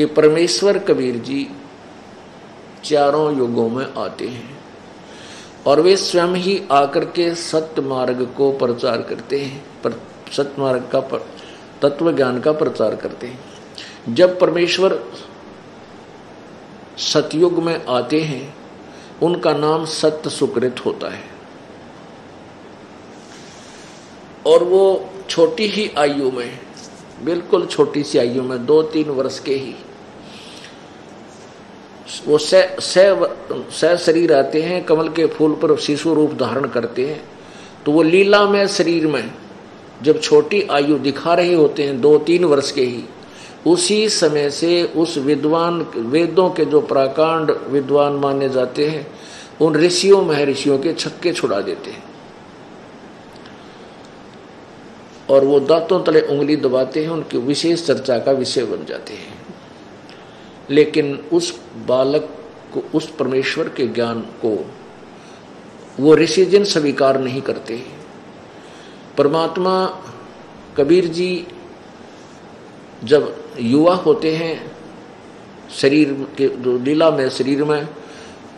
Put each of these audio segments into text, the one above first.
कि परमेश्वर कबीर जी चारों युगों में आते हैं और वे स्वयं ही आकर के सत्य मार्ग को प्रचार करते हैं, पर सत्य मार्ग का तत्व ज्ञान का प्रचार करते हैं। जब परमेश्वर सतयुग में आते हैं उनका नाम सत्य सुकृत होता है और वो छोटी ही आयु में, बिल्कुल छोटी सी आयु में 2-3 वर्ष के ही वो सह शरीर आते हैं, कमल के फूल पर शिशु रूप धारण करते हैं। तो वो लीला में शरीर में जब छोटी आयु दिखा रहे होते हैं 2-3 वर्ष के ही, उसी समय से उस विद्वान, वेदों के जो प्राकांड विद्वान माने जाते हैं, उन ऋषियों महर्षियों के छक्के छुड़ा देते हैं और वो दांतों तले उंगली दबाते हैं, उनकी विशेष चर्चा का विषय बन जाते हैं। लेकिन उस बालक को, उस परमेश्वर के ज्ञान को वो ऋषि जिन स्वीकार नहीं करते। परमात्मा कबीर जी जब युवा होते हैं शरीर के लीला में, शरीर में,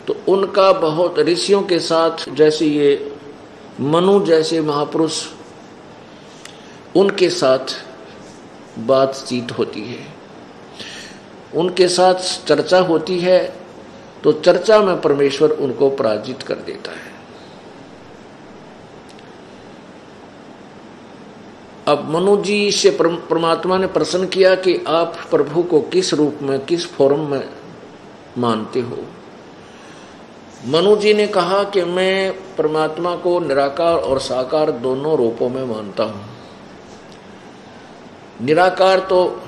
तो उनका बहुत ऋषियों के साथ, जैसे ये मनु जैसे महापुरुष, उनके साथ बातचीत होती है, उनके साथ चर्चा होती है। तो चर्चा में परमेश्वर उनको पराजित कर देता है। अब मनु जी से परमात्मा ने प्रश्न किया कि आप प्रभु को किस रूप में, किस फॉर्म में मानते हो। मनु जी ने कहा कि मैं परमात्मा को निराकार और साकार दोनों रूपों में मानता हूं। निराकार तो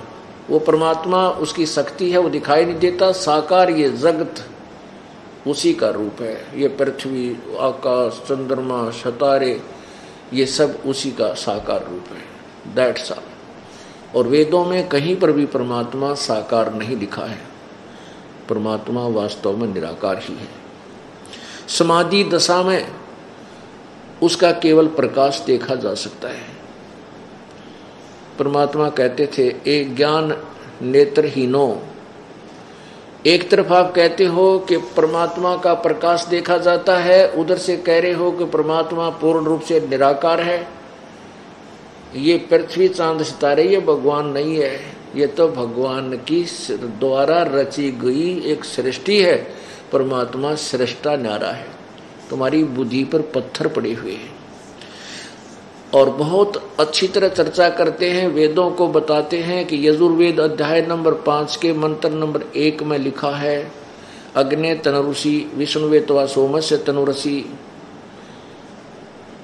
वो परमात्मा, उसकी शक्ति है, वो दिखाई नहीं देता। साकार ये जगत उसी का रूप है, ये पृथ्वी, आकाश, चंद्रमा, सितारे, ये सब उसी का साकार रूप है। That's all. और वेदों में कहीं पर भी परमात्मा साकार नहीं लिखा है, परमात्मा वास्तव में निराकार ही है। समाधि दशा में उसका केवल प्रकाश देखा जा सकता है। परमात्मा कहते थे, एक ज्ञान नेत्रहीनो, एक तरफ आप कहते हो कि परमात्मा का प्रकाश देखा जाता है, उधर से कह रहे हो कि परमात्मा पूर्ण रूप से निराकार है। ये पृथ्वी, चांद, सितारे ये भगवान नहीं है, ये तो भगवान की द्वारा रची गई एक सृष्टि है। परमात्मा सृष्टा न्यारा है, तुम्हारी बुद्धि पर पत्थर पड़े हुए हैं। और बहुत अच्छी तरह चर्चा करते हैं, वेदों को बताते हैं कि यजुर्वेद अध्याय नंबर 5 के मंत्र नंबर 1 में लिखा है, अग्ने तनुषि विष्णुवे तवा सोमस्य तनुरसी।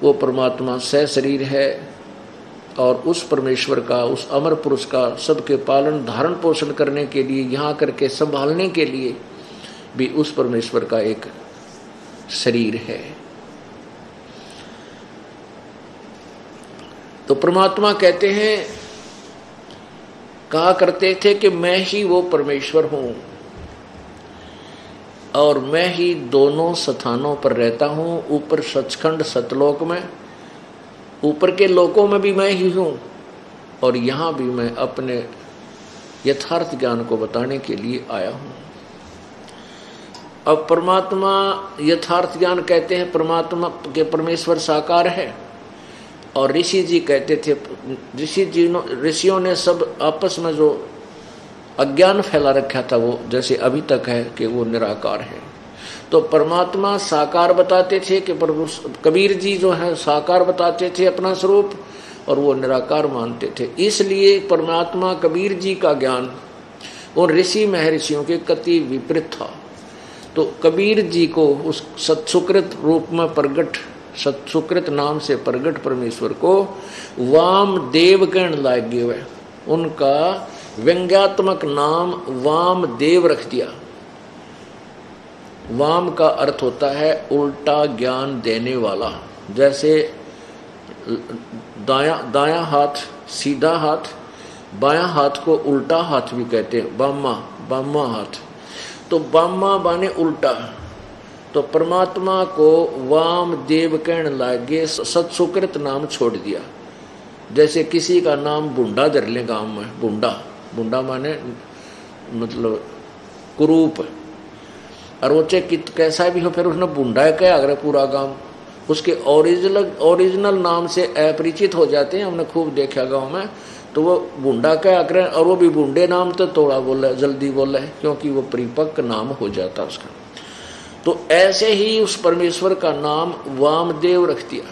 वो परमात्मा सह शरीर है और उस परमेश्वर का, उस अमर पुरुष का सबके पालन धारण पोषण करने के लिए, यहाँ करके संभालने के लिए भी उस परमेश्वर का एक शरीर है। तो परमात्मा कहते हैं, कहा करते थे कि मैं ही वो परमेश्वर हूं और मैं ही दोनों स्थानों पर रहता हूं, ऊपर सचखंड सतलोक में, ऊपर के लोकों में भी मैं ही हूं और यहां भी मैं अपने यथार्थ ज्ञान को बताने के लिए आया हूं। अब परमात्मा यथार्थ ज्ञान कहते हैं, परमात्मा के परमेश्वर साकार है। और ऋषि जी कहते थे, ऋषियों ने सब आपस में जो अज्ञान फैला रखा था वो जैसे अभी तक है कि वो निराकार है। तो परमात्मा साकार बताते थे कि कबीर जी जो है साकार बताते थे अपना स्वरूप, और वो निराकार मानते थे। इसलिए परमात्मा कबीर जी का ज्ञान उन ऋषि महर्षियों के कति विपरीत था। तो कबीर जी को उस सत्सुकृत रूप में प्रगट, सत्सुकृत नाम से प्रगट परमेश्वर को वामदेव कहने लगे हुए, उनका व्यंग्यात्मक नाम वामदेव रख दिया। वाम का अर्थ होता है उल्टा ज्ञान देने वाला। जैसे दायां हाथ सीधा हाथ, बायां हाथ को उल्टा हाथ भी कहते हैं, बामा हाथ। तो बामा बाने उल्टा। तो परमात्मा को वामदेव कहने लगे, सत्सुकृत नाम छोड़ दिया। जैसे किसी का नाम बुंडा धर ले गांव में, बुंडा माने मतलब कुरूप, और वो चाहे कैसा भी हो, फिर उसने बुंडा क्या अगर पूरा गांव उसके ओरिजिनल नाम से अपरिचित हो जाते हैं। हमने खूब देखा गांव में, तो वो बुंडा क्या करें, और वो भी बुंडे नाम तो थोड़ा बोला जल्दी बोला है, क्योंकि वो परिपक्व नाम हो जाता उसका। तो ऐसे ही उस परमेश्वर का नाम वामदेव रख दिया।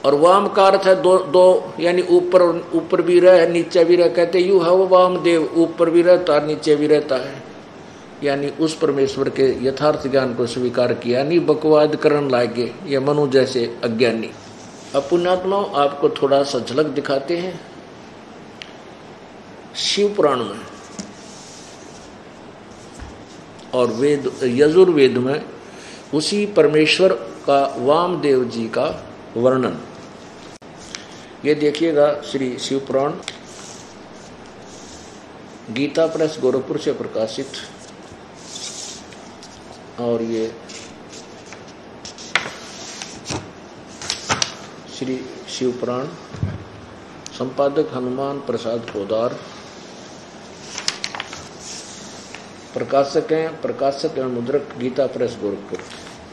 और वाम का अर्थ है दो, यानी ऊपर भी रह नीचे भी रह, कहते यू है वो वामदेव, ऊपर भी रहता है नीचे भी रहता है, यानी उस परमेश्वर के यथार्थ ज्ञान को स्वीकार किया नहीं, बकवाद करन लागे ये मनु जैसे अज्ञानी। अब पुण्यात्माओं, आपको थोड़ा सा झलक दिखाते हैं शिव पुराण में और वेद यजुर्वेद में उसी परमेश्वर का वामदेव जी का वर्णन। ये देखिएगा श्री शिव पुराण, गीता प्रेस गोरखपुर से प्रकाशित, और ये श्री शिव पुराण, संपादक हनुमान प्रसाद पोदार, प्रकाशक हैं मुद्रक गीता प्रेस गोरखपुर।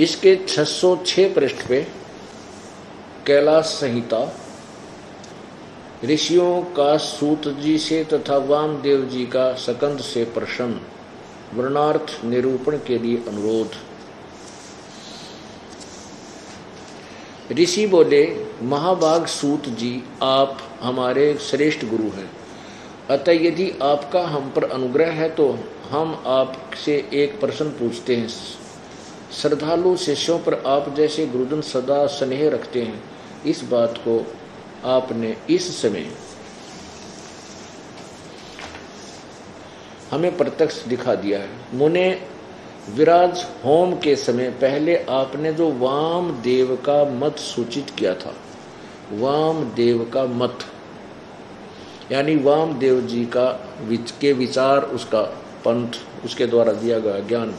इसके 606 पृष्ठ पे कैलाश संहिता ऋषियों का सूत जी से तथा वामदेव जी का सकंद से प्रश्न वर्णार्थ निरूपण के लिए अनुरोध। ऋषि बोले, महाभाग सूत जी, आप हमारे श्रेष्ठ गुरु हैं, अतः यदि आपका हम पर अनुग्रह है तो हम आपसे एक प्रश्न पूछते हैं। श्रद्धालु शिष्यों पर आप जैसे गुरुजन सदा स्नेह रखते हैं, इस बात को आपने इस समय हमें प्रत्यक्ष दिखा दिया है। मुने विराज होम के समय पहले आपने जो वामदेव का मत सूचित किया था, वामदेव का मत यानी वामदेव जी का के विचार, उसका पंथ, उसके द्वारा दिया गया ज्ञान,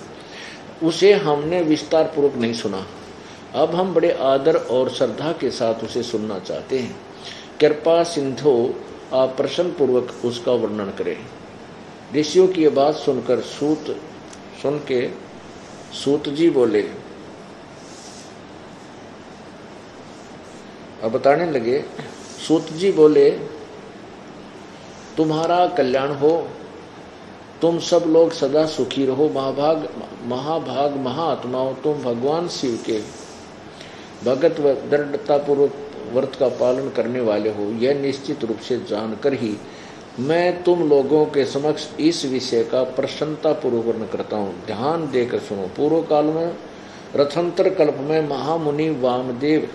उसे हमने विस्तार पूर्वक नहीं सुना। अब हम बड़े आदर और श्रद्धा के साथ उसे सुनना चाहते हैं। कृपा सिंधु, आप प्रश्न पूर्वक उसका वर्णन करें। ऋषियों की यह बात सुनकर सुन के सूत जी बोले, अब बताने लगे। सूत जी बोले, तुम्हारा कल्याण हो, तुम सब लोग सदा सुखी रहो। महाभाग महात्माओं, तुम भगवान शिव के भगत व दृढ़ता पूर्वक व्रत का पालन करने वाले हो, यह निश्चित रूप से जानकर ही मैं तुम लोगों के समक्ष इस विषय का प्रसन्नता पूर्वक वर्णन करता हूँ। ध्यान देकर सुनो। पूर्व काल में रथंतर कल्प में महामुनि वामदेव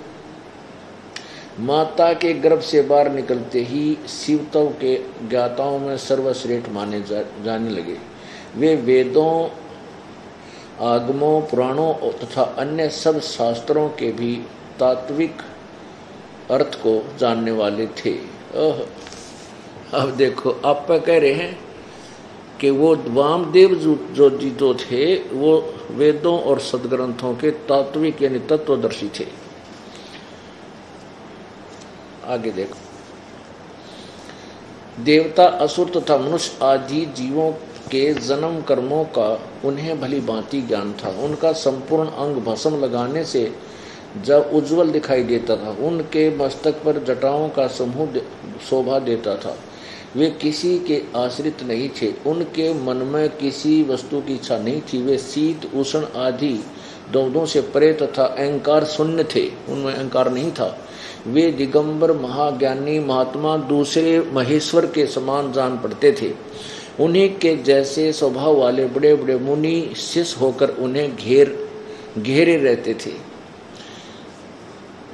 माता के गर्भ से बाहर निकलते ही शिवतव के ज्ञाताओं में सर्वश्रेष्ठ माने जाने लगे। वे वेदों, आगमों, पुराणों तथा अन्य सब शास्त्रों के भी तात्विक अर्थ को जानने वाले थे। अब देखो, आप कह रहे हैं कि वो वामदेव जो थे वो वेदों और सदग्रंथों के तात्विक यानी तत्वदर्शी थे। आगे देखो, देवता, असुर तथा मनुष्य आदि जीवों के जन्म कर्मों का उन्हें भली भांति ज्ञान था। उनका संपूर्ण अंग भस्म लगाने से जब उज्जवल दिखाई देता था, उनके मस्तक पर जटाओं का समूह शोभा देता था। वे किसी के आश्रित नहीं थे, उनके मन में किसी वस्तु की इच्छा नहीं थी। वे शीत, उष्ण आदि द्वंद्वों से परे तथा अहंकार शून्य थे, उनमें अहंकार नहीं था। वे दिगंबर महाज्ञानी महात्मा दूसरे महेश्वर के समान जान पड़ते थे। उन्हीं के जैसे स्वभाव वाले बड़े बड़े मुनि शिष्य होकर उन्हें घेरे रहते थे।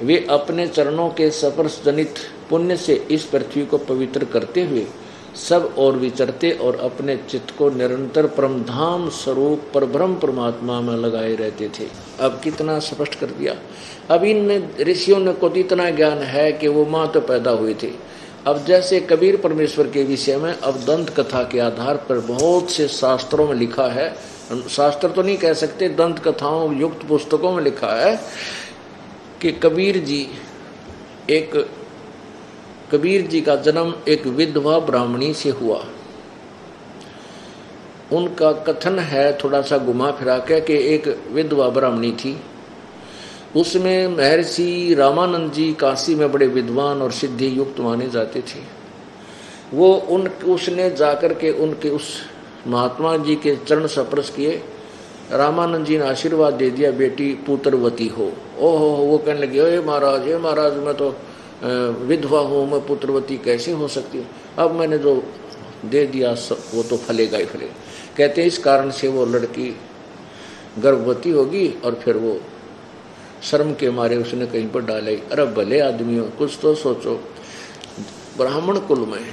वे अपने चरणों के स्पर्श जनित पुण्य से इस पृथ्वी को पवित्र करते हुए सब और विचरते और अपने चित्त को निरंतर परमधाम स्वरूप परब्रह्म परमात्मा में लगाए रहते थे। अब कितना स्पष्ट कर दिया। अब इन ऋषियों ने को इतना ज्ञान है कि वो माँ तो पैदा हुए थे। अब जैसे कबीर परमेश्वर के विषय में अब दंत कथा के आधार पर बहुत से शास्त्रों में लिखा है, शास्त्र तो नहीं कह सकते, दंत कथाओं युक्त पुस्तकों में लिखा है कि कबीर जी एक कबीर जी का जन्म एक विधवा ब्राह्मणी से हुआ। उनका कथन है थोड़ा सा घुमा फिरा के कि एक विधवा ब्राह्मणी थी, उसमें महर्षि रामानंद जी काशी में बड़े विद्वान और सिद्धि युक्त माने जाते थे। वो उसने जाकर के उनके उस महात्मा जी के चरण स्पर्श किए। रामानंद जी ने आशीर्वाद दे दिया, बेटी पुत्रवती हो। ओहो, वो कहने लगे, हे महाराज मैं तो विधवा हूँ, मैं पुत्रवती कैसे हो सकती हूँ? अब मैंने जो दे दिया वो तो फलेगा ही फलेगा। कहते हैं इस कारण से वो लड़की गर्भवती होगी और फिर वो शर्म के मारे उसने कहीं पर डाला ही। अरे भले आदमियों, कुछ तो सोचो। ब्राह्मण कुल में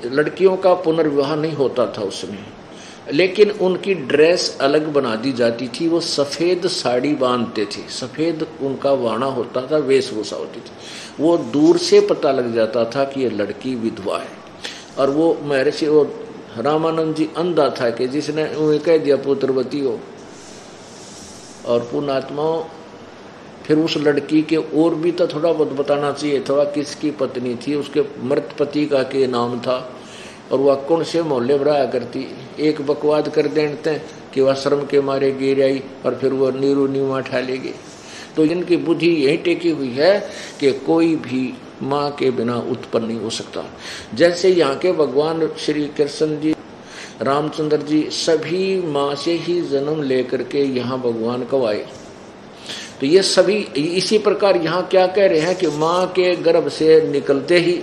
लड़कियों का पुनर्विवाह नहीं होता था उसमें, लेकिन उनकी ड्रेस अलग बना दी जाती थी। वो सफ़ेद साड़ी बांधते थे, सफ़ेद उनका वाणा होता था, वेशभूषा होती थी। वो दूर से पता लग जाता था कि ये लड़की विधवा है। और वो महर्षि वो रामानंद जी अंधा था कि जिसने उन्हें कह दिया पुत्रवती हो। और पुण्यात्माओं, फिर उस लड़की के और भी तो थोड़ा बहुत बताना चाहिए था, किसकी पत्नी थी, उसके मृत पति का के नाम था और वह कौन से मोहल्ले में रहा करती। एक बकवाद कर देते हैं कि वह शर्म के मारे गिर आई और फिर वह नीरू नीवा ठा लेगी। तो इनकी बुद्धि यही टेकी हुई है कि कोई भी माँ के बिना उत्पन्न नहीं हो सकता। जैसे यहाँ के भगवान श्री कृष्ण जी, रामचंद्र जी सभी माँ से ही जन्म लेकर के यहाँ भगवान कब आए। तो ये सभी इसी प्रकार यहाँ क्या कह रहे हैं कि माँ के गर्भ से निकलते ही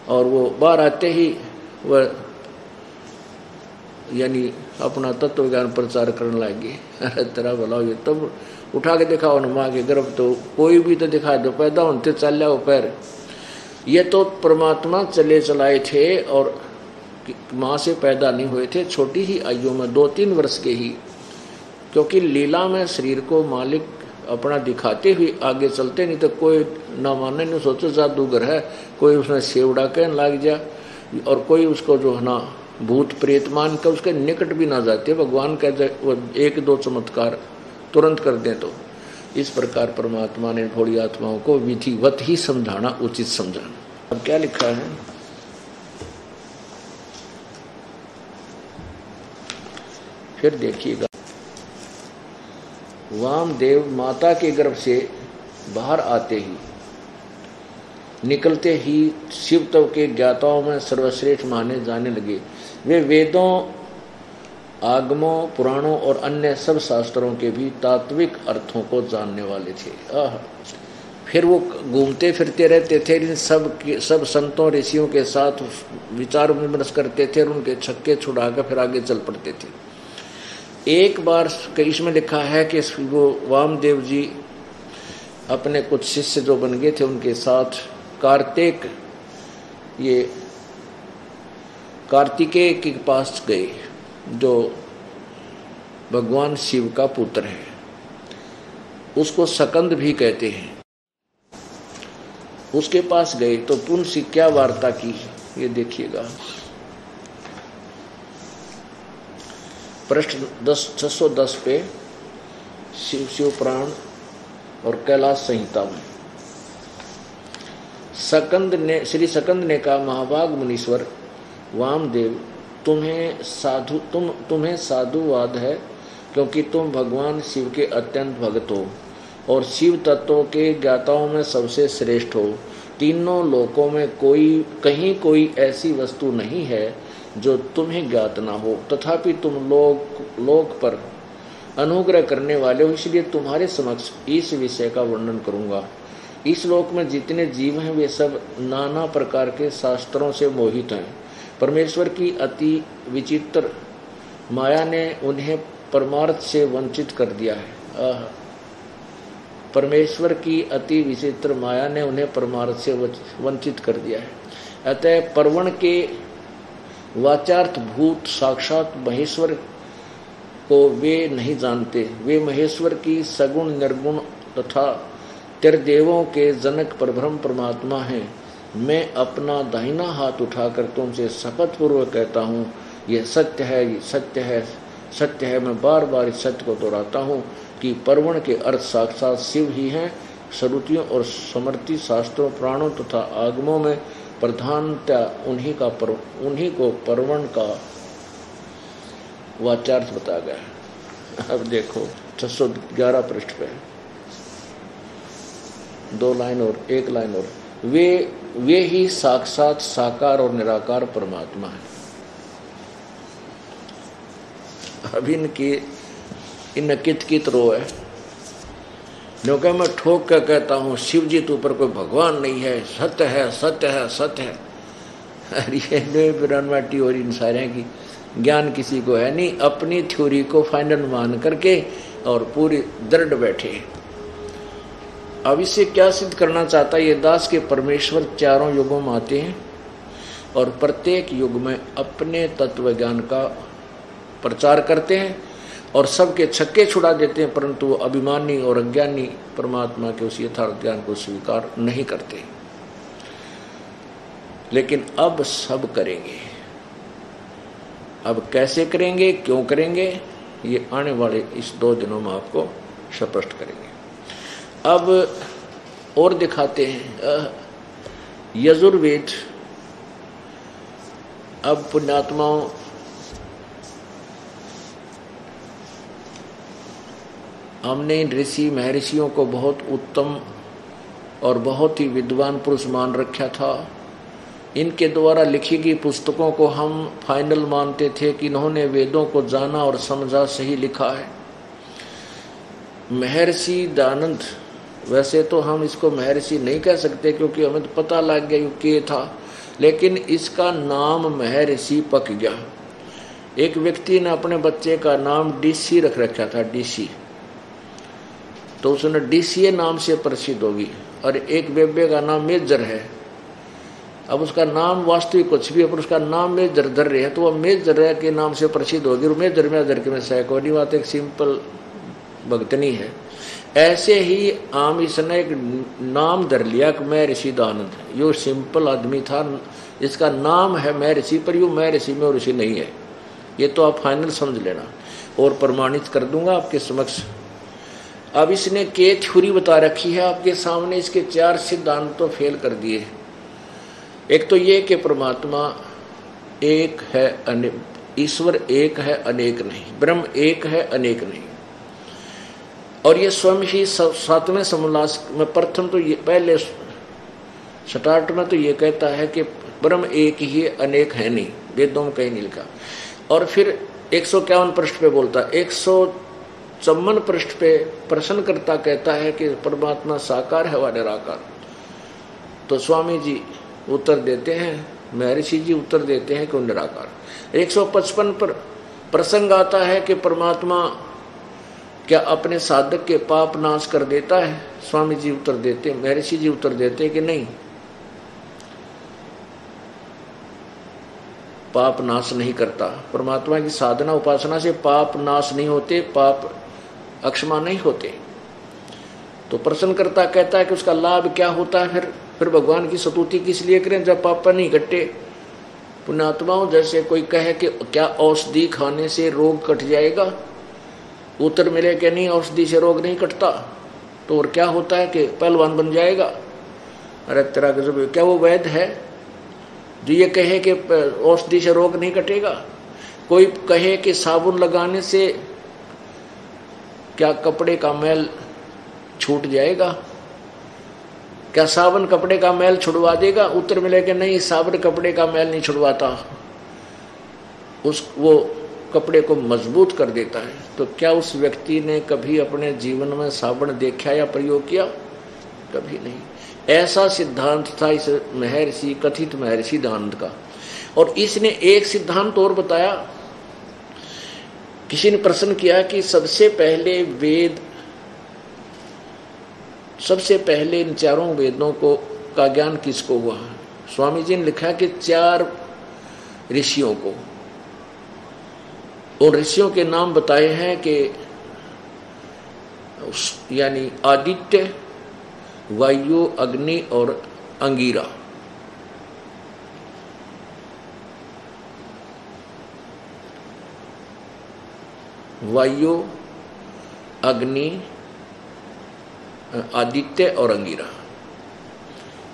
और वो बाहर आते ही वह यानी अपना तत्व ज्ञान प्रचार करने लगे। अरे तेरा भला हो, तब उठा के दिखाओ ना माँ के गर्भ, तो कोई भी तो दिखा दो, पैदा होते चल जाओ पैर। ये तो परमात्मा चले चलाए थे और माँ से पैदा नहीं हुए थे, छोटी ही आयु में 2-3 वर्ष के ही, क्योंकि लीला में शरीर को मालिक अपना दिखाते हुए आगे चलते। नहीं तो कोई ना माने, नहीं सोचो जादूगर है, कोई उसमें सेवड़ा कहने लग जा और कोई उसको जो है ना भूत प्रेत मान कर उसके निकट भी ना जाते। भगवान कह जाए वो 1-2 चमत्कार तुरंत कर दें। तो इस प्रकार परमात्मा ने थोड़ी आत्माओं को विधिवत ही समझाना उचित समझा। अब क्या लिखा है, फिर देखिएगा। वामदेव माता के गर्भ से बाहर आते ही निकलते ही शिवत्व के ज्ञाताओं में सर्वश्रेष्ठ माने जाने लगे। वे वेदों, आगमों, पुराणों और अन्य सब शास्त्रों के भी तात्विक अर्थों को जानने वाले थे। फिर वो घूमते फिरते रहते थे, सब संतों ऋषियों के साथ विचार विमर्श करते थे और उनके छक्के छुड़ाकर फिर आगे चल पड़ते थे। एक बार इसमें लिखा है कि वो वामदेव जी अपने कुछ शिष्य जो बन गए थे उनके साथ कार्तिकेय के पास गए, जो भगवान शिव का पुत्र है, उसको सकंद भी कहते हैं। उसके पास गए तो उनसे क्या वार्ता की, ये देखिएगा। पृष्ठ 610 पे शिव पुराण और कैलाश संहिता में श्री सकंद ने कहा, महाभाग मुनीश्वर वामदेव, तुम्हें साधुवाद है, क्योंकि तुम भगवान शिव के अत्यंत भक्त हो और शिव तत्वों के ज्ञाताओं में सबसे श्रेष्ठ हो। तीनों लोकों में कहीं कोई ऐसी वस्तु नहीं है जो तुम्हें ज्ञात ना हो, तथापि तुम लोक पर अनुग्रह करने वाले हो, इसलिए तुम्हारे समक्ष इस विषय का वर्णन करूंगा। इस लोक में जितने जीव हैं वे सब नाना प्रकार के शास्त्रों से मोहित हैं। परमेश्वर की अति विचित्र माया ने उन्हें परमार्थ से वंचित कर दिया है। परमेश्वर की अति विचित्र माया ने उन्हें परमार्थ से वंचित कर दिया है। अतः पर्वण के वाचार्थ भूत साक्षात महेश्वर को वे नहीं जानते। वे महेश्वर की सगुण निर्गुण तथा त्रिदेवों के जनक परब्रह्म परमात्मा हैं। मैं अपना दाहिना हाथ उठाकर तुमसे शपथ पूर्वक कहता हूँ, यह सत्य है, ये सत्य है, सत्य है। मैं बार बार इस सत्य को दोहराता हूँ कि पर्वण के अर्थ साक्षात शिव ही हैं श्रुतियों और समृति शास्त्रों प्राणों तथा आगमों में प्रधानता उन्हीं को परवण का वाच्यार्थ बताया गया है। अब देखो 611 पृष्ठ पे 2 लाइन और 1 लाइन और वे ही साक्षात साकार और निराकार परमात्मा है। अब इन कित रो है, क्योंकि मैं ठोक कर कहता हूँ शिव जी तो ऊपर कोई भगवान नहीं है, सत्य है सत्य है सत्य है। अरे बिरानवाटी और इन सारे की ज्ञान किसी को है नहीं, अपनी थ्योरी को फाइनल मान करके और पूरी दृढ़ बैठे। अब इससे क्या सिद्ध करना चाहता है ये दास के परमेश्वर चारों युगों में आते हैं और प्रत्येक युग में अपने तत्व ज्ञान का प्रचार करते हैं और सबके छक्के छुड़ा देते हैं, परंतु वो अभिमानी और अज्ञानी परमात्मा के उस यथार्थ ज्ञान को स्वीकार नहीं करते। लेकिन अब सब करेंगे। अब कैसे करेंगे, क्यों करेंगे, ये आने वाले इस 2 दिनों में आपको स्पष्ट करेंगे। अब और दिखाते हैं यजुर्वेद। अब पुण्यात्माओं हमने इन ऋषि महर्षियों को बहुत उत्तम और बहुत ही विद्वान पुरुष मान रखा था। इनके द्वारा लिखी गई पुस्तकों को हम फाइनल मानते थे कि इन्होंने वेदों को जाना और समझा, सही लिखा है। महर्षि दयानंद, वैसे तो हम इसको महर्षि नहीं कह सकते क्योंकि हमें तो पता लग गया ये था, लेकिन इसका नाम महर्षि पक गया। एक व्यक्ति ने अपने बच्चे का नाम डीसी रख रखा था, डीसी, तो उसने डीसीए नाम से प्रसिद्ध होगी। और एक बेबे का नाम मेजर है। अब उसका नाम वास्तविक कुछ भी है पर उसका नाम मेजर धर रहे हैं तो वह मेजर के नाम से प्रसिद्ध होगी। मेजर में अदर के में सैकोनी बात एक सिंपल भक्तनी है। ऐसे ही आम इसने एक नाम धर लिया कि मैं ऋषि दानंद। यो सिंपल आदमी था, इसका नाम है मैं ऋषि, पर यू मैं ऋषि में ऋषि नहीं है। ये तो आप फाइनल समझ लेना और प्रमाणित कर दूंगा आपके समक्ष। अब इसने के थ्योरी बता रखी है आपके सामने, इसके 4 सिद्धांत तो फेल कर दिए। एक तो ये कि परमात्मा एक है, ईश्वर एक है, अनेक नहीं, ब्रह्म एक है, अनेक नहीं। और ये स्वयं ही 7वें समोल्लास में प्रथम तो ये पहले स्टार्ट में तो ये कहता है कि ब्रह्म एक ही है, अनेक है नहीं, वेदों में कहीं नहीं लिखा। और फिर 151 पृष्ठ पे बोलता है, 154 पृष्ठ पे प्रश्नकर्ता कहता है कि परमात्मा साकार है व निराकार। तो स्वामी जी उत्तर देते हैं, महर्षि जी उत्तर देते हैं कि वो निराकार। 155 पर प्रसंग आता है कि परमात्मा क्या अपने साधक के पाप नाश कर देता है? स्वामी जी उत्तर देते, महर्षि जी उत्तर देते कि नहीं, पाप नाश नहीं करता। परमात्मा की साधना उपासना से पाप नाश नहीं होते, पाप अक्षमा नहीं होते। तो प्रश्नकर्ता कहता है कि उसका लाभ क्या होता है? फिर भगवान की स्तुति किस लिए करें जब पाप नहीं कटे? पुण्यात्माओं, जैसे कोई कहे कि क्या औषधि खाने से रोग कट जाएगा? उत्तर मिले कि नहीं, औषधि से रोग नहीं कटता। तो और क्या होता है कि पहलवान बन जाएगा? अरे तेरा गजब, क्या वो वैध है जो ये कहे कि औषधि से रोग नहीं कटेगा? कोई कहे कि साबुन लगाने से क्या कपड़े का मैल छूट जाएगा? क्या साबुन कपड़े का मैल छुड़वा देगा? उत्तर मिले कि नहीं, साबुन कपड़े का मैल नहीं छुड़वाता, वो कपड़े को मजबूत कर देता है। तो क्या उस व्यक्ति ने कभी अपने जीवन में साबुन देखा या प्रयोग किया? कभी नहीं। ऐसा सिद्धांत था इस महर्षि, कथित महर्षि दयानंद का। और इसने एक सिद्धांत और बताया। किसी ने प्रश्न किया कि सबसे पहले इन 4 वेदों को का ज्ञान किसको हुआ? स्वामी जी ने लिखा कि 4 ऋषियों को। और ऋषियों के नाम बताए हैं कि यानी आदित्य, वायु, अग्नि और अंगिरा। वायु, अग्नि, आदित्य और अंगिरा,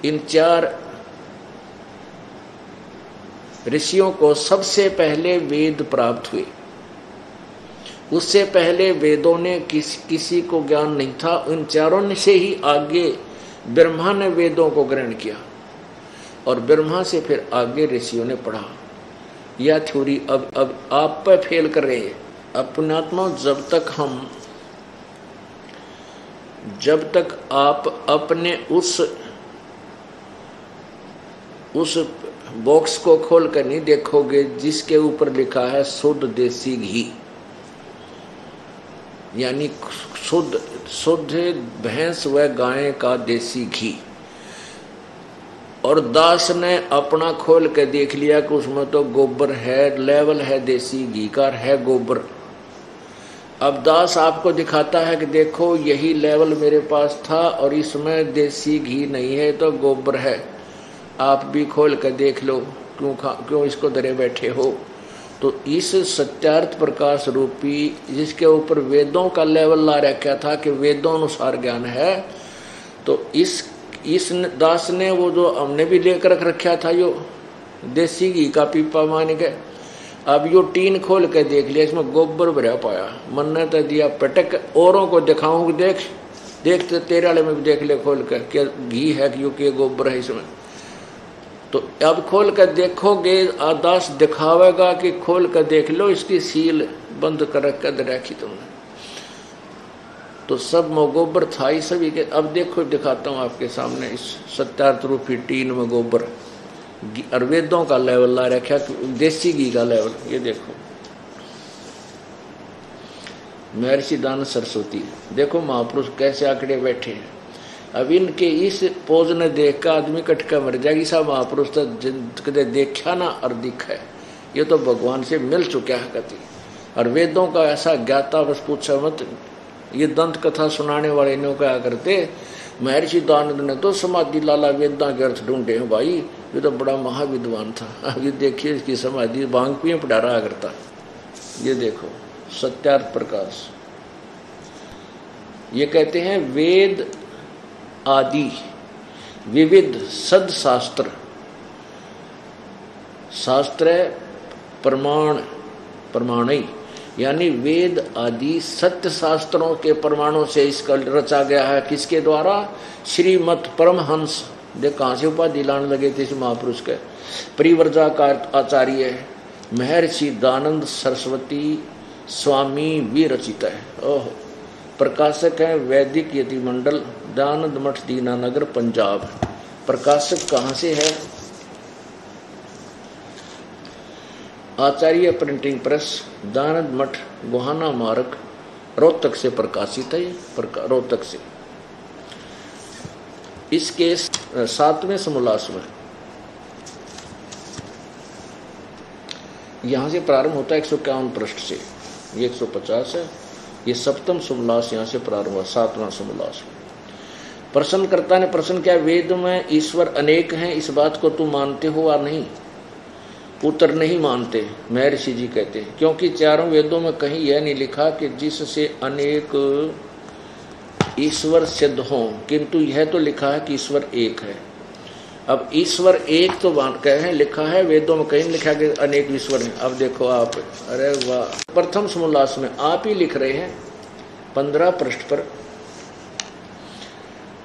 इन 4 ऋषियों को सबसे पहले वेद प्राप्त हुए। उससे पहले वेदों ने किसी को ज्ञान नहीं था। उन 4 से ही आगे ब्रह्मा ने वेदों को ग्रहण किया और ब्रह्मा से फिर आगे ऋषियों ने पढ़ा। यह थ्योरी अब आप पे फेल कर रहे हैं। अपनात्मा, जब तक आप अपने उस बॉक्स को खोल कर नहीं देखोगे जिसके ऊपर लिखा है शुद्ध देसी घी, यानी शुद्ध भैंस व गाय का देसी घी, और दास ने अपना खोल के देख लिया कि उसमें तो गोबर है, लेवल है देसी घी का, है गोबर। अब दास आपको दिखाता है कि देखो यही लेवल मेरे पास था और इसमें देसी घी नहीं है तो गोबर है, आप भी खोल कर देख लो, क्यों इसको धरे बैठे हो। तो इस सत्यार्थ प्रकाश रूपी जिसके ऊपर वेदों का लेवल ला रखा था कि वेदों अनुसार ज्ञान है, तो इस दास ने वो जो हमने भी लेकर रख रखा था यो देसी घी का पीपा मान गए। अब यो टीन खोल के देख लिया, इसमें गोबर भरा पाया, मन ने तो दिया पटक, औरों को दिखाऊं देख तो तेरे वाले में भी देख ले खोल कर क्या घी है कि यो के गोबर है इसमें। तो अब खोल कर देखोगे, दास दिखावेगा कि खोल कर देख लो, इसकी सील बंद कर रखी तुमने, तो सब में गोबर था ही सभी के। अब देखो दिखाता हूँ आपके सामने इस सत्यार्थ रूपी टीन में गोबर और वेदों का लेवल ला रखा, देसी घी का लेवल। ये देखो महर्षि दानंद सरस्वती, देखो महापुरुष कैसे आंकड़े बैठे हैं। अब इनके इस पोज ने देख कर आदमी कटका मर जाएगी। सब महापुरुष तो कदे देखा ना और दिखा है, ये तो भगवान से मिल चुका है कति। और वेदों का ऐसा ज्ञाता बस पूछा मत। ये दंत कथा सुनाने वाले ने क्या करते, महर्षि दानंद ने तो समाधि लाला वेदा के अर्थ ढूंढे हैं भाई, ये तो बड़ा महाविद्वान था। अब ये देखिए इसकी समाधि बांग पिए पढ़ा रहा करता। ये देखो सत्यार्थ प्रकाश, ये कहते हैं वेद आदि विविध सद शास्त्र, शास्त्र प्रमाणई यानी वेद आदि सत्य शास्त्रों के प्रमाणों से इसका रचा गया है। किसके द्वारा? श्रीमत परमहंस, देख कहां से उपाधि लाने लगे थे इस महापुरुष के, परिव्रजा का आचार्य महर्षि दानंद सरस्वती स्वामी विरचित है। ओह, प्रकाशक है वैदिक यति मंडल, दानंद मठ दीनानगर पंजाब। प्रकाशक कहाँ से है? आचार्य प्रिंटिंग प्रेस, दानंद मठ, गोहाना मार्ग, रोहतक से प्रकाशित है। रोहतक से। इसके 7वें समोल्लास में यहां से प्रारंभ होता है 151 पृष्ठ से, ये 150 है। ये 7वां समोल्लास यहां से प्रारंभ हुआ, 7वां समोल्लास। प्रश्नकर्ता ने प्रश्न किया, वेद में ईश्वर अनेक हैं, इस बात को तुम मानते हो या नहीं? उत्तर नहीं मानते। महर्षि जी कहते हैं क्योंकि चारों वेदों में कहीं यह नहीं लिखा कि जिससे अनेक ईश्वर सिद्ध हों, किंतु यह तो लिखा है कि ईश्वर एक है। अब ईश्वर एक तो कहे लिखा है, वेदों में कहीं लिखा कि अनेक ईश्वर हैं। अब देखो आप, अरे वाह, प्रथम समोल्लास में आप ही लिख रहे हैं 15 पृष्ठ पर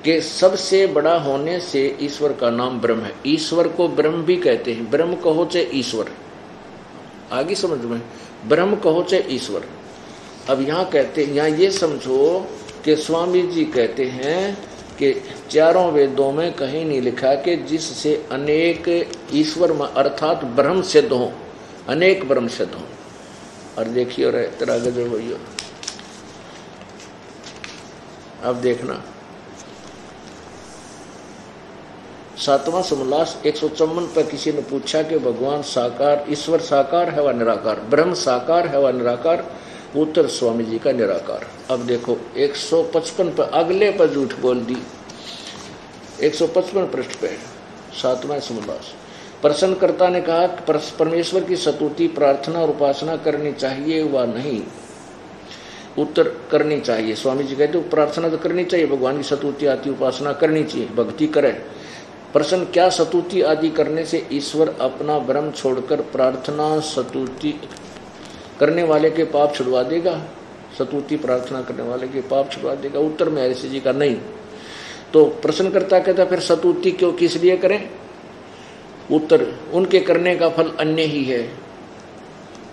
कि सबसे बड़ा होने से ईश्वर का नाम ब्रह्म है। ईश्वर को ब्रह्म भी कहते हैं, ब्रह्म कहो चाहे ईश्वर, आगे समझ में, ब्रह्म कहो चाहे ईश्वर। अब यहाँ कहते हैं, यहाँ ये समझो कि स्वामी जी कहते हैं कि चारों वेदों में कहीं नहीं लिखा कि जिससे अनेक ईश्वर अर्थात ब्रह्म सिद्ध हो, अनेक ब्रह्म सिद्ध हो। और देखिए और तेरा गजब भैया, अब देखना 7वां समोल्लास 154 पर किसी ने पूछा कि भगवान साकार, ईश्वर साकार है व निराकार, ब्रह्म साकार है व निराकार? उत्तर स्वामी जी का निराकार। अब देखो 155 पर अगले पर झूठ बोल दी, 155 पृष्ठ पे 7वां समोल्लास। प्रश्नकर्ता ने कहा परमेश्वर की स्तुति, प्रार्थना और उपासना करनी चाहिए व नहीं? उत्तर करनी चाहिए। स्वामी जी कहते प्रार्थना तो करनी चाहिए, भगवान की स्तुति आदि उपासना करनी चाहिए, भक्ति करे। प्रश्न, क्या स्तुति आदि करने से ईश्वर अपना भ्रम छोड़कर प्रार्थना स्तुति करने वाले के पाप छुड़वा देगा? स्तुति प्रार्थना करने वाले के पाप छुड़वा देगा? उत्तर महर्षि जी का नहीं। तो प्रश्नकर्ता कहता फिर स्तुति क्यों, किस लिए करें? उत्तर, उनके करने का फल अन्य ही है।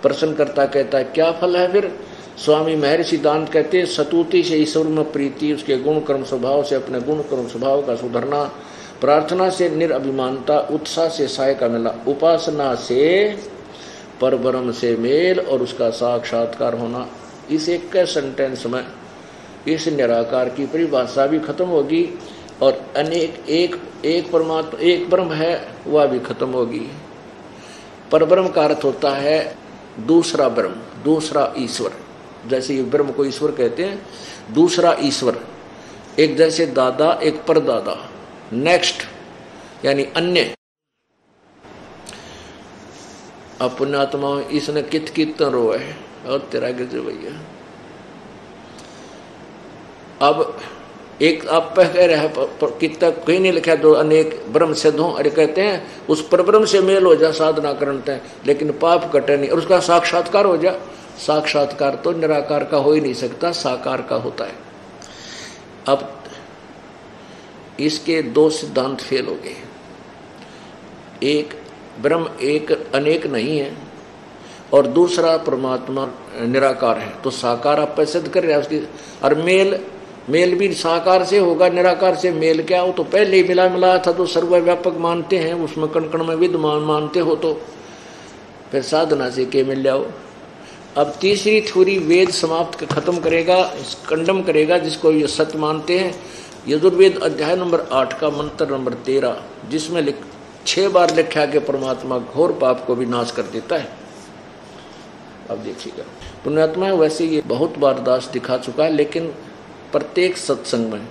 प्रश्नकर्ता कहता है क्या फल है फिर? स्वामी महर्षि दांत कहते स्तुति से ईश्वर में प्रीति, उसके गुण कर्म स्वभाव से अपने गुण कर्म स्वभाव का सुधरना, प्रार्थना से निरअभिमानता, उत्साह से सहाय का मिला, उपासना से परब्रह्म से मेल और उसका साक्षात्कार होना। इस एक के सेंटेंस में इस निराकार की परिभाषा भी खत्म होगी और अनेक एक परमात्मा एक ब्रह्म है वह भी खत्म होगी। परब्रह्म का अर्थ होता है दूसरा ब्रह्म, दूसरा ईश्वर। जैसे ये ब्रह्म को ईश्वर कहते हैं, दूसरा ईश्वर, एक जैसे दादा एक परदादा, नेक्स्ट यानी अन्य। अपने आत्मा इसने कित रो है और तेरा गजब भैया। अब एक आप कह रहे हैं कितना कहीं नहीं लिखा तो अनेक ब्रह्म सिद्ध हो, अरे कहते हैं उस परब्रह्म से मेल हो जा साधना करते हैं, लेकिन पाप कटे नहीं और उसका साक्षात्कार हो जा। साक्षात्कार तो निराकार का हो ही नहीं सकता, साकार का होता है। अब इसके दो सिद्धांत फेल हो गए। एक ब्रह्म एक अनेक नहीं है और दूसरा परमात्मा निराकार है, तो साकार आप सिद्ध कर रहे हैं उसकी। और मेल भी साकार से होगा, निराकार से मेल क्या हो? तो पहले ही मिला था तो सर्वव्यापक मानते हैं, उसमें कण कण में विद्यमान मानते हो, तो फिर साधना से के मिल जाओ। अब तीसरी थ्योरी वेद समाप्त खत्म करेगा, कंडम करेगा जिसको ये सत्य मानते हैं। यजुर्वेद अध्याय नंबर 8 का मंत्र नंबर 13, जिसमें 6 बार लिखा कि परमात्मा घोर पाप को भी नाश कर देता है। अब देखिएगा पुण्यात्मा, वैसे ये बहुत बार दास दिखा चुका है, लेकिन प्रत्येक सत्संग में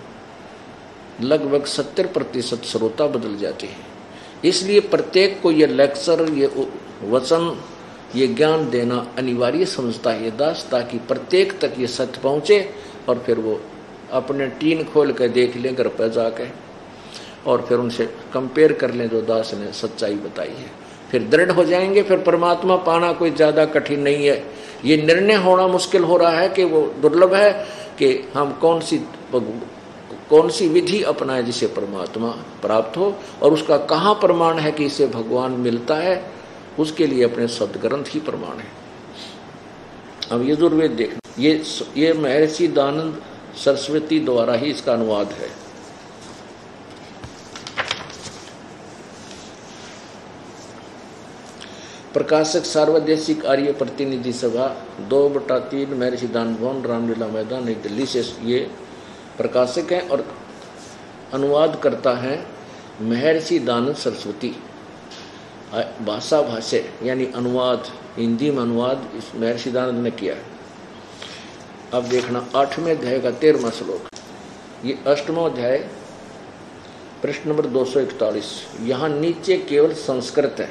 लगभग 70% श्रोता बदल जाते हैं। इसलिए प्रत्येक को ये लेक्चर, ये वचन, ये ज्ञान देना अनिवार्य समझता है ये दास, ताकि प्रत्येक तक ये सत्य पहुँचे और फिर वो अपने टीन खोल कर देख लें घर पर जाके और फिर उनसे कंपेयर कर लें जो दास ने सच्चाई बताई है, फिर दृढ़ हो जाएंगे। फिर परमात्मा पाना कोई ज़्यादा कठिन नहीं है। ये निर्णय होना मुश्किल हो रहा है कि वो दुर्लभ है कि हम कौन सी विधि अपनाए जिसे परमात्मा प्राप्त हो, और उसका कहाँ प्रमाण है कि इसे भगवान मिलता है, उसके लिए अपने सदग्रंथ ही प्रमाण है। अब यजुर्वेद देखना, ये महर्षि दानंद सरस्वती द्वारा ही इसका अनुवाद है। प्रकाशक सार्वदेशिक आर्य प्रतिनिधि सभा 2/3 महर्षि दान भवन, रामलीला मैदान, नई दिल्ली से ये प्रकाशक हैं और अनुवाद करता है महर्षि दानंद सरस्वती। भाषा भाष्य यानी अनुवाद, हिंदी में अनुवाद इस महर्षि दानंद ने किया है। अब देखना 8वें अध्याय का 13वां श्लोक, ये 8वां अध्याय प्रश्न नंबर 241। यहाँ नीचे केवल संस्कृत है।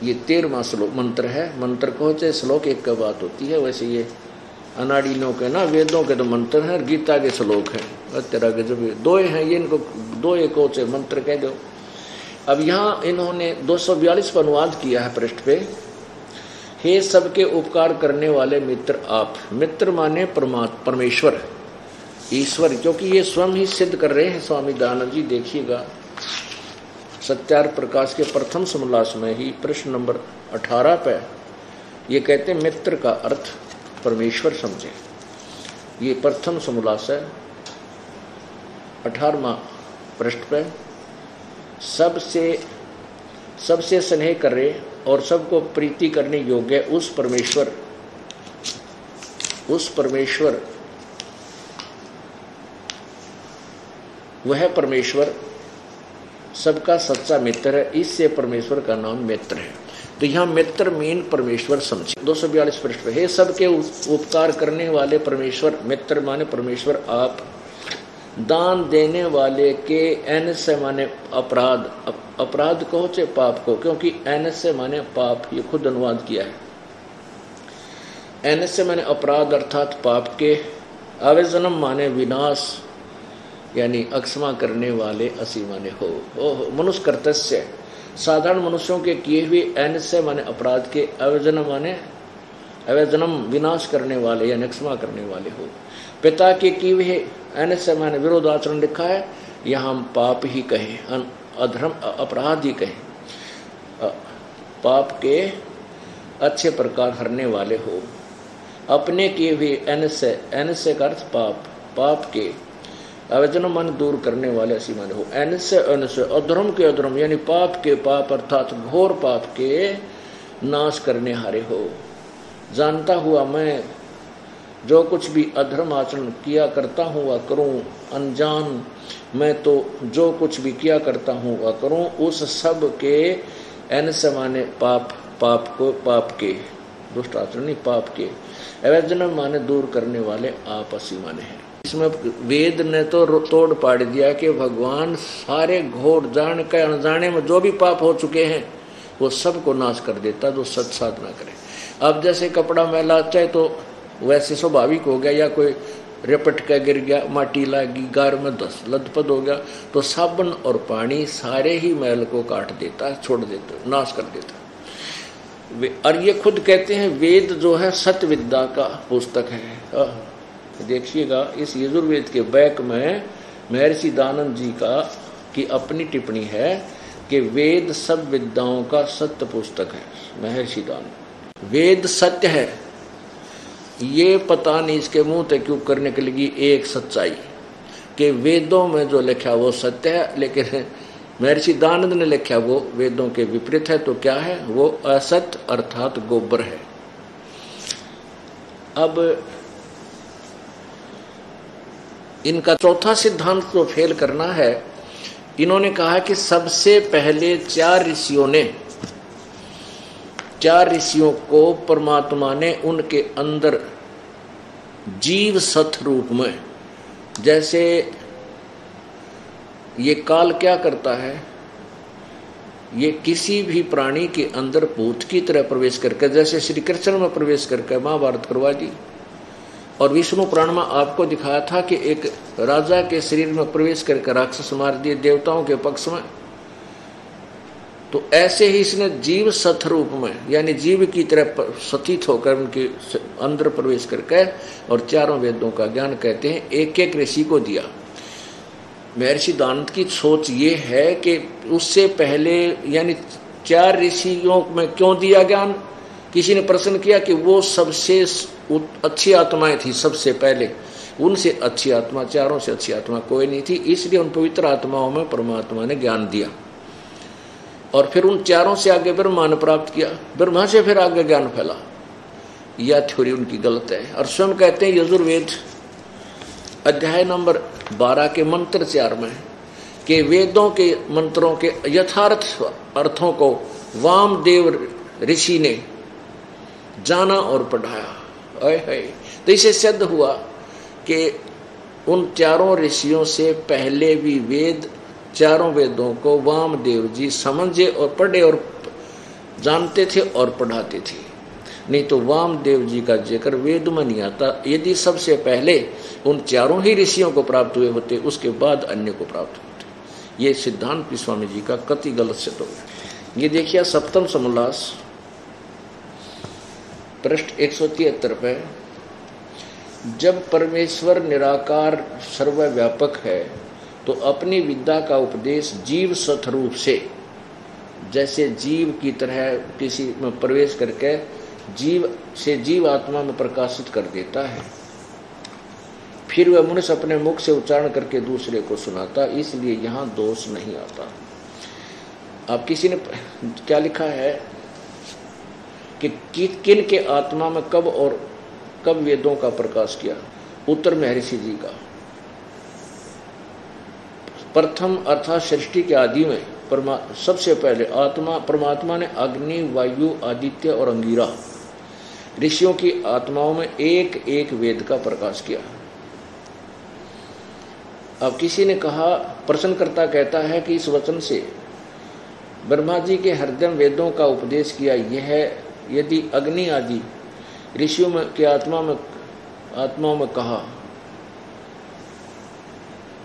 ये 13वां श्लोक मंत्र है। मंत्र को चाहे श्लोक एक का बात होती है, वैसे ये अनाड़ियों के ना वेदों के तो मंत्र हैं, गीता के श्लोक हैं। तेरा गजब दो हैं ये, इनको दो एक से मंत्र कह दो। अब यहाँ इन्होंने 242 पर अनुवाद किया है पृष्ठ पे। हे सबके उपकार करने वाले मित्र आप। मित्र माने परमेश्वर, ईश्वर, क्योंकि ये स्वयं ही सिद्ध कर रहे हैं स्वामी दयानंद जी। देखिएगा सत्यार्थ प्रकाश के प्रथम समोल्लास में ही प्रश्न नंबर 18 पे ये कहते हैं मित्र का अर्थ परमेश्वर समझे। ये प्रथम समोल्लास है 18वां पृष्ठ पे। सबसे स्नेह करे और सबको प्रीति करने योग्य उस परमेश्वर वह परमेश्वर सबका सच्चा मित्र है। इससे परमेश्वर का नाम मित्र है। तो यहाँ मित्र मीन परमेश्वर समझे। 242 पृष्ठ पे हे सबके उपकार करने वाले परमेश्वर, मित्र माने परमेश्वर आप। दान देने वाले के एन से माने अपराध, अपराध कहो चाहे पाप को, क्योंकि एन से माने पाप, ये खुद अनुवाद किया है। एनस्य माने अपराध अर्थात पाप के, अवजनम माने विनाश यानी अक्षमा करने वाले, असी माने हो। मनुष्य कर्तस्य साधारण मनुष्यों के किए हुए, एनस्य माने अपराध के, अवजनम माने अवजनम विनाश करने वाले यानी क्षमा करने वाले हो। पिता के किए हुए, एनस्य माने विरोध आचरण लिखा है, यहाँ हम पाप ही कहें, अधर्म अपराध ही कहें। पाप के अच्छे प्रकार हरने वाले हो। अपने किए हुए, एनस्य का अर्थ पाप, पाप के, अवजनम मन दूर करने वाले, ऐसी माने हो। एनस्य अधर्म के अधर्म यानी पाप के पाप अर्थात घोर पाप के नाश करने हारे हो। जानता हुआ मैं जो कुछ भी अधर्म आचरण किया करता हूँ वह करूँ, अनजान मैं तो जो कुछ भी किया करता हूँ वह करूँ, उस सब के एनस्य माने पाप, पाप को, पाप के दुष्ट आचरण नहीं, पाप के, अवजनम माने दूर करने वाले, आपसी माने हैं। इसमें वेद ने तो तोड़ पाड़ दिया कि भगवान सारे घोर जान के अनजाने में जो भी पाप हो चुके हैं वो सबको नाश कर देता जो सत साधना करे। अब जैसे कपड़ा मैला चाहे तो वैसे स्वाभाविक हो गया, या कोई रपट का गिर गया, माटी लगी, गार में दस लदपद हो गया, तो साबुन और पानी सारे ही मैल को काट देता है, छोड़ देता, नाश कर देता। और ये खुद कहते हैं वेद जो है सत्य विद्या का पुस्तक है। देखिएगा इस यजुर्वेद के बैक में महर्षि दानंद जी की अपनी टिप्पणी है कि वेद सब विद्याओं का सत्य पुस्तक है। महर्षि दानंद, वेद सत्य है, ये पता नहीं इसके मुंह तक क्यों करने के लिए एक सच्चाई कि वेदों में जो लिखा वो सत्य है, लेकिन महर्षि दानंद ने लिखा वो वेदों के विपरीत है। तो क्या है वो? असत्य अर्थात गोबर है। अब इनका चौथा सिद्धांत तो फेल करना है। इन्होंने कहा कि सबसे पहले चार ऋषियों को परमात्मा ने उनके अंदर जीव सत रूप में, जैसे ये काल क्या करता है, ये किसी भी प्राणी के अंदर भूत की तरह प्रवेश करके, जैसे श्री कृष्ण में प्रवेश करके महाभारत करवा दी, और विष्णु पुराण में आपको दिखाया था कि एक राजा के शरीर में प्रवेश करके राक्षस मार दिए देवताओं के पक्ष में। तो ऐसे ही इसने जीव सत रूप में यानी जीव की तरह सतीत होकर उनके अंदर प्रवेश करके और चारों वेदों का ज्ञान कहते हैं एक एक ऋषि को दिया। महर्षि दानंद की सोच ये है कि उससे पहले यानी चार ऋषियों में क्यों दिया ज्ञान। किसी ने प्रश्न किया कि वो सबसे अच्छी आत्माएं थी, सबसे पहले उनसे अच्छी आत्मा, चारों से अच्छी आत्मा कोई नहीं थी, इसलिए उन पवित्र आत्माओं में परमात्मा ने ज्ञान दिया और फिर उन चारों से आगे ब्रह्मा ने प्राप्त किया, ब्रह्मा से फिर आगे ज्ञान फैला। यह थ्योरी उनकी गलत है। और स्वयं कहते हैं यजुर्वेद अध्याय नंबर 12 के मंत्र 4 में कि वेदों के मंत्रों के यथार्थ अर्थों को वामदेव ऋषि ने जाना और पढ़ाया। तो इसे सिद्ध हुआ कि उन चारों ऋषियों से पहले भी वेद, चारों वेदों को वामदेव जी समझे और पढ़े और जानते थे और पढ़ाते थे। नहीं तो वामदेव जी का जिक्र वेद में नहीं आता। यदि सबसे पहले उन चारों ही ऋषियों को प्राप्त हुए होते, उसके बाद अन्य को प्राप्त होते। ये सिद्धांत स्वामी जी का कति गलत सिद्ध हो गया। ये देखिए सप्तम समोल्लास पृष्ठ 173 पे, जब परमेश्वर निराकार सर्वव्यापक है तो अपनी विद्या का उपदेश जीव सतरूप से, जैसे जीव की तरह किसी में प्रवेश करके जीव से जीव आत्मा में प्रकाशित कर देता है, फिर वह मनुष्य अपने मुख से उच्चारण करके दूसरे को सुनाता, इसलिए यहाँ दोष नहीं आता। अब किसी ने क्या लिखा है कि किन के आत्मा में कब और कब वेदों का प्रकाश किया। उत्तर महर्षि जी का। प्रथम अर्थात सृष्टि के आदि में सबसे पहले परमात्मा ने अग्नि, वायु, आदित्य और अंगिरा ऋषियों की आत्माओं में एक एक वेद का प्रकाश किया। अब किसी ने कहा, प्रश्नकर्ता कहता है कि इस वचन से ब्रह्मा जी के हृदय वेदों का उपदेश किया, यह यदि अग्नि आदि ऋषियों में की आत्माओं में कहा,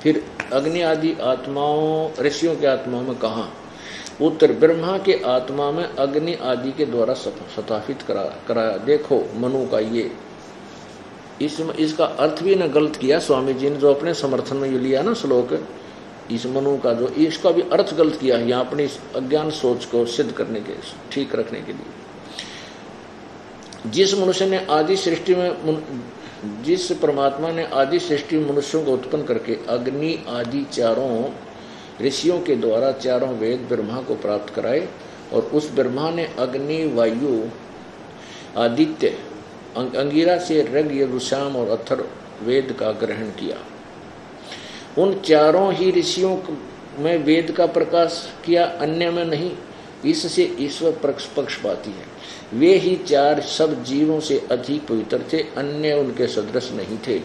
फिर अग्नि आदि आत्माओं ऋषियों के आत्माओं में कहा। उत्तर, ब्रह्मा के आत्मा में अग्नि आदि के द्वारा स्थापित कराया। देखो मनु का ये इसका अर्थ भी न गलत किया स्वामी जी ने, जो अपने समर्थन में ये लिया ना श्लोक, इस मनु का जो इसका भी अर्थ गलत किया है यहाँ अपनी अज्ञान सोच को सिद्ध करने के, ठीक रखने के लिए। जिस मनुष्य ने आदि सृष्टि में जिस परमात्मा ने आदि सृष्टि में मनुष्यों को उत्पन्न करके अग्नि आदि चारों ऋषियों के द्वारा चारों वेद ब्रह्मा को प्राप्त कराए, और उस ब्रह्मा ने अग्नि वायु आदित्य अंगिरा से ऋग यजुर्साम और अथर्व वेद का ग्रहण किया। उन चारों ही ऋषियों में वेद का प्रकाश किया, अन्य में नहीं। इससे ईश्वर पक्षपाती है। वे ही चार सब जीवों से अधिक पवित्र थे, अन्य उनके सदृश नहीं थे।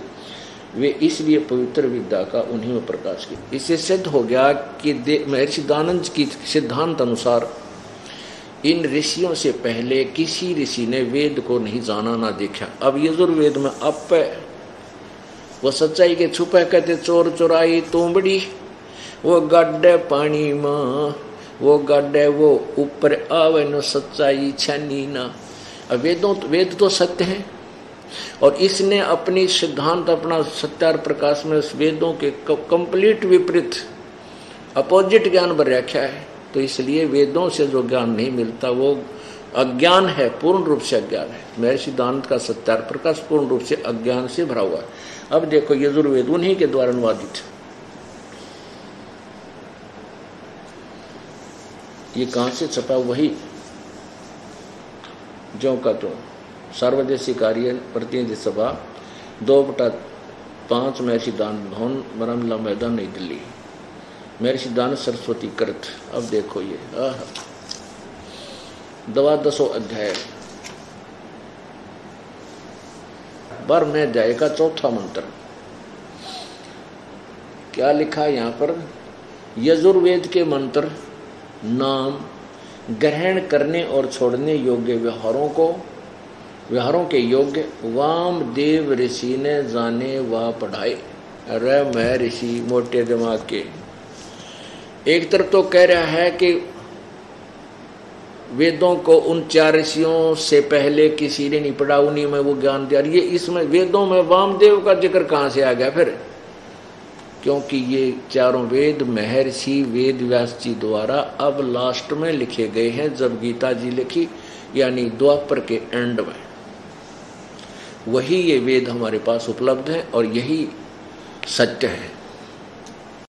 वे इसलिए पवित्र विद्या का उन्हीं में प्रकाश किया। इससे सिद्ध हो गया कि महर्षि दयानंद की सिद्धांत अनुसार इन ऋषियों से पहले किसी ऋषि ने वेद को नहीं जाना ना देखा। अब यजुर्वेद में अप वो सच्चाई के छुपे कहते चोर चोराई तोमड़ी, वो गड्ढे पानी में वो गड्ढे वो ऊपर आवे न सच्चाई छनी ना। अब वेद तो सत्य है, और इसने अपनी सिद्धांत अपना सत्यार प्रकाश में वेदों के कंप्लीट विपरीत अपोजिट ज्ञान पर रखा है। तो इसलिए वेदों से जो ज्ञान नहीं मिलता वो अज्ञान है, पूर्ण रूप से अज्ञान है। महर्षि दयानंद का सत्यार प्रकाश पूर्ण रूप से अज्ञान से भरा हुआ है। अब देखो यजुर्वेद उन्हीं के द्वारा अनुवादित, ये कहां से छपा? वही जो का तो सार्वदेशिक कार्य प्रतिनिधि सभा 2/5 महर्षि दयानंद भवन बरामला मैदान नई दिल्ली, महर्षि दयानंद सरस्वती कृत। अब देखो ये 12वां अध्याय 12वें अध्याय का 4था मंत्र क्या लिखा है यहाँ पर? यजुर्वेद के मंत्र नाम ग्रहण करने और छोड़ने योग्य व्यवहारों के योग्य वामदेव ऋषि ने जाने व पढ़ाए। अरे मैं ऋषि मोटे दिमाग के, एक तरफ तो कह रहा है कि वेदों को उन 4 ऋषियों से पहले किसी ने नहीं पढ़ा, उन्हीं में वो ज्ञान दिया। ये इसमें वेदों में वामदेव का जिक्र कहां से आ गया फिर? क्योंकि ये चारों वेद महर्षि वेद व्यास जी द्वारा अब लास्ट में लिखे गए हैं, जब गीता जी लिखी यानी द्वापर के एंड में, वही ये वेद हमारे पास उपलब्ध है और यही सत्य है।